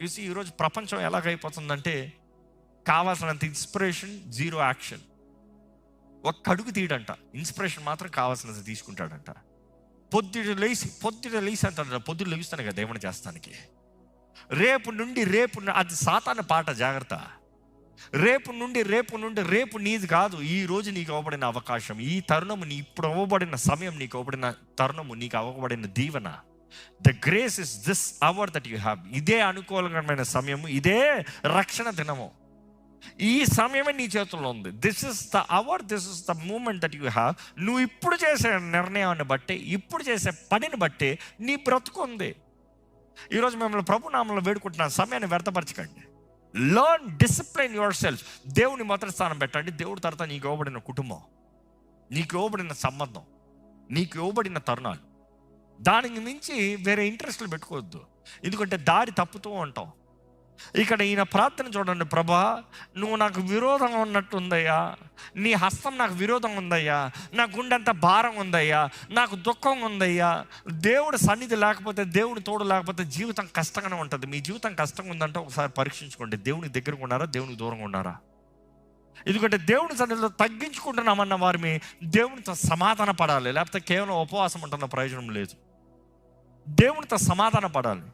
చూసి ఈరోజు ప్రపంచం ఎలాగైపోతుందంటే కావాల్సినంత ఇన్స్పిరేషన్, జీరో యాక్షన్. ఒక్క అడుగు తీయడంట, ఇన్స్పిరేషన్ మాత్రం కావాల్సినంత తీసుకుంటాడంట. పొద్దుట లేచి అంటాడు, పొద్దుట లెగుస్తాను కదా దేవుని చేస్తానికి. రేపు నుండి అది సాతాను పాట, జాగ్రత్త. రేపు నీది కాదు. ఈ రోజు నీకు అవ్వబడిన అవకాశం, ఈ తరుణము, ఇప్పుడు అవ్వబడిన సమయం, నీకు అవ్వబడిన తరుణము, నీకు అవ్వబడిన దీవెన. The grace is this hour that you have. ఇదే అనుకూలమైన సమయము, ఇదే రక్షణ దినము. ఈ సమయమే నీ చేతుల్లో ఉంది. This is the hour, this is the moment that you have. నువ్వు ఇప్పుడు చేసే నిర్ణయాన్ని బట్టి, ఇప్పుడు చేసే పనిని బట్టి నీ బ్రతుకుంది. ఈరోజు మిమ్మల్ని ప్రభు నామంలో వేడుకుంటున్నాను, సమయాన్ని వ్యర్థపరచకండి. Learn, discipline yourself. దేవుని మొదటి స్థానం పెట్టండి. దేవుడి తర్వాత నీకు ఇవ్వబడిన కుటుంబం, నీకు ఇవ్వబడిన సంబంధం, నీకు ఇవ్వబడిన తరుణాలు, దానికి మించి వేరే ఇంట్రెస్ట్లు పెట్టుకోవద్దు. ఎందుకంటే దారి తప్పుతూ ఉంటాం. ఇక్కడ ఈయన ప్రార్థన చూడండి, ప్రభా నువ్వు నాకు విరోధంగా ఉన్నట్టు ఉందయ్యా, నీ హస్తం నాకు విరోధంగా ఉందయ్యా, నా గుండెంత భారం ఉందయ్యా, నాకు దుఃఖం ఉందయ్యా. దేవుడు సన్నిధి లేకపోతే, దేవుని తోడు లేకపోతే జీవితం కష్టంగానే ఉంటుంది. మీ జీవితం కష్టంగా ఉందంటే ఒకసారి పరీక్షించుకోండి. దేవునికి దగ్గరగా ఉన్నారా, దేవునికి దూరంగా ఉన్నారా? ఎందుకంటే దేవుని సన్నిధిలో తగ్గించుకుంటున్నామన్న వారిని దేవునితో సమాధాన పడాలి. లేకపోతే కేవలం ఉపవాసం ఉంటున్న ప్రయోజనం లేదు. దేవునితో సమాధాన పడాలి.